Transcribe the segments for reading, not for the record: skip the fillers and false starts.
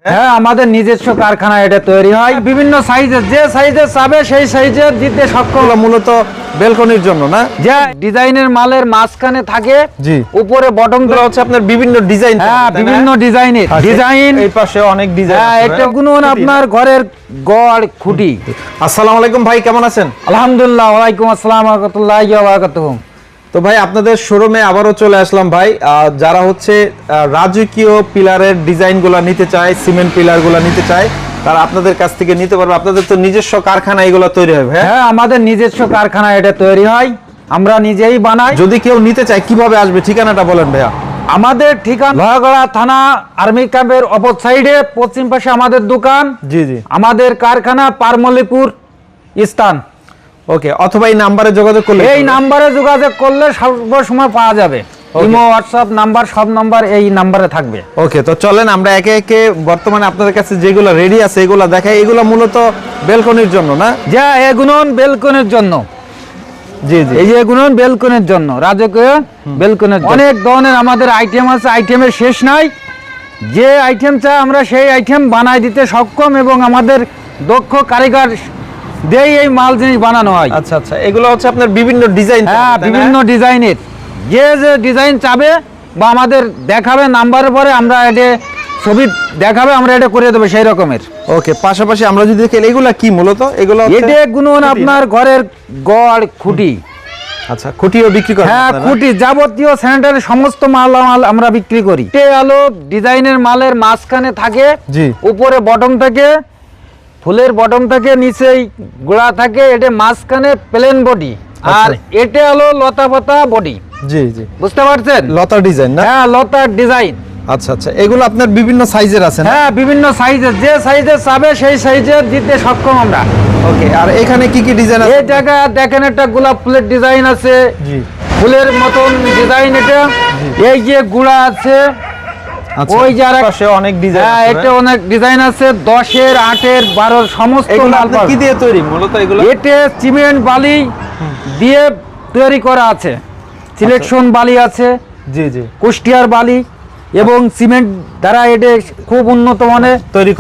হ্যাঁ, আমাদের নিজস্ব কারখানা এটা তৈরি হয় বিভিন্ন সাইজের, যে সাইজের চাবে সেই সাইজের দিতে সক্ষম। মূলত বেলকনির জন্য না, যে ডিজাইনের মালের মাঝখানে থাকে, জি, উপরে বটম হচ্ছে আপনার বিভিন্ন ডিজাইন। হ্যাঁ, বিভিন্ন ডিজাইনের ডিজাইন। এই পাশে অনেক ডিজাইন। হ্যাঁ, এটা গুণন আপনার ঘরের গড় খুঁটি। আসসালামু আলাইকুম ভাই, কেমন আছেন? আলহামদুলিল্লাহ, ওয়ালাইকুম আসসালাম ওয়া রাহমাতুল্লাহি ওয়া বারাকাতুহু। তো ভাই আপনাদের শোরুমে আবারও চলে আসলাম ভাই। যারা হচ্ছে রাজকীয় পিলারের ডিজাইনগুলো নিতে চায়, সিমেন্ট পিলারগুলো নিতে চায়, তারা আপনাদের কাছ থেকে নিতে পারবে। আপনাদের তো নিজস্ব কারখানা এগুলো তৈরি হয় ভাই? হ্যাঁ, আমাদের নিজস্ব কারখানা এটা তৈরি হয়, আমরা নিজেই বানাই। যদি কেউ নিতে চায় কিভাবে আসবে, ঠিকানাটা বলেন ভাইয়া। আমাদের ঠিকানা লোহাগড়া থানা, আর্মি ক্যাম্পের অপর সাইডে পশ্চিম পাশে আমাদের দোকান। জি জি। আমাদের কারখানা পারমলিপুর স্থান। ওকে, অথবা এই নাম্বারে যোগাযোগ করলে, এই নাম্বারে যোগাযোগ করলে সর্বসময় পাওয়া যাবে। ইমো, হোয়াটসঅ্যাপ নাম্বার, সব নাম্বার এই নাম্বারে থাকবে। ওকে, তো চলেন আমরা একে একে বর্তমানে আপনাদের কাছে যেগুলো রেডি আছে এগুলো দেখাই। এগুলো মূলত বেলকনির জন্য না? যে এগুনন বেলকনির জন্য। জি জি। এই যে এগুনন বেলকনির জন্য, রাজকীয় বেলকনির জন্য। অনেক ধরনের আমাদের আইটেম আছে, আইটেমের শেষ নাই। যে আইটেম চাই আমরা সেই আইটেম বানাই দিতে সক্ষম, এবং আমাদের দক্ষ কারিগর দিয়েই এই মাল জিনিস বানানো হয়। আচ্ছা আচ্ছা, এগুলো হচ্ছে আপনার বিভিন্ন ডিজাইন। হ্যাঁ, বিভিন্ন ডিজাইনের, যে যে ডিজাইন চাবে বা আমাদের দেখাবে নাম্বারের পরে, আমরা এটা ছবি দেখাবে, আমরা এটা করে দেবো সেই রকমের। ওকে, পাশাপাশি আমরা যদি দেখি এগুলা কি মূলত, এগুলো এটা গুণন আপনার ঘরের গড় খুঁটি। আচ্ছা, খুঁটিও বিক্রি করেন? হ্যাঁ, খুঁটি যাবতীয় স্যানিটারি সমস্ত মাল আমরা বিক্রি করি। এটা হলো ডিজাইনের মালের মাঝখানে থাকে, জি, উপরে বটম থাকে, ফুলের বটম থাকে, নিচেই গোড়া থাকে, এটা মাঝখানে প্লেন বডি, আর এটা হলো লতা পাতা বডি। জি জি, বুঝতে পারছেন? লতা ডিজাইন না? হ্যাঁ, লতার ডিজাইন। আচ্ছা আচ্ছা, এগুলো আপনার বিভিন্ন সাইজের আছে না? হ্যাঁ, বিভিন্ন সাইজের, যে সাইজের চাবে সেই সাইজের দিতে সক্ষম আমরা। ওকে, আর এখানে কি কি ডিজাইন আছে? এই জায়গা দেখেন, একটা গোলাপ ফুলের ডিজাইন আছে, জি, ফুলের মতন ডিজাইন এটা। এই যে গুড়া আছে, আচ্ছা, ওই যে পাশে অনেক ডিজাইন হ্যাঁ, আছে। এটা অনেক ডিজাইন আছে, 10-এর, 8-এর, 12-এর সমস্ত এগুলো মাল আপনার পাবেন। কি দিয়ে তৈরি মূলত এগুলো? এটা সিমেন্ট বালি দিয়ে তৈরি করা আছে, সিলেকশন বালি আছে, জি জি, কুষ্টিয়ার বালি এবং সিমেন্ট দ্বারা এটা খুব উন্নত মানের তৈরি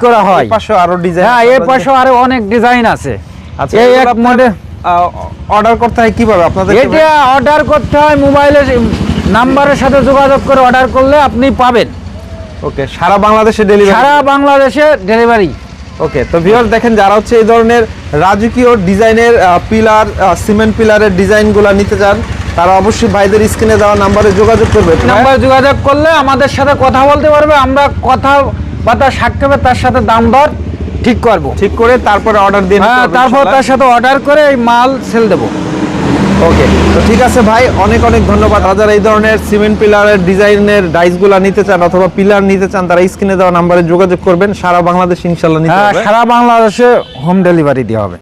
করা হয়। এই পাশে আরো ডিজাইন। হ্যাঁ, এর পাশে আরো অনেক ডিজাইন আছে। আচ্ছা, এই এগুলো এক আপনার, মডেল অর্ডার করতে হয় কিভাবে আপনাদের? এটা অর্ডার করতে হয়, মোবাইলের নাম্বারের সাথে যোগাযোগ করে অর্ডার করলে আপনি পাবেন। ওকে, সারা বাংলাদেশে ডেলিভারি? সারা বাংলাদেশে ডেলিভারি। ওকে, তো ভিউয়ার দেখেন, যারা হচ্ছে এই ধরনের রাজকীয় ডিজাইনের পিলার, সিমেন্ট পিলারের ডিজাইনগুলো নিতে চান, তারা অবশ্যই ভাইদের স্ক্রিনে দেওয়া নাম্বারে যোগাযোগ করবে। নাম্বারে যোগাযোগ করলে আমাদের সাথে কথা বলতে পারবে, আমরা কথা বার্তা সাক্ষাৎ তার সাথে দাম দর ঠিক করবো, ঠিক করে তারপরে অর্ডার দিয়ে নিতে হ্যাঁ, হবে তারপর ইনশাআল্লাহ। তার সাথে অর্ডার করে এই মাল সেল দেবো। ওকে, তো ঠিক আছে ভাই, অনেক অনেক ধন্যবাদ। যারা এই ধরনের সিমেন্ট পিলারের ডিজাইনের ডাইসগুলো নিতে চান অথবা পিলার নিতে চান, তারা স্ক্রিনে দেওয়া নাম্বারে যোগাযোগ করবেন। সারা বাংলাদেশ ইনশাআল্লাহ নিতে হ্যাঁ, হবে। সারা বাংলাদেশে হোম ডেলিভারি দেওয়া হবে।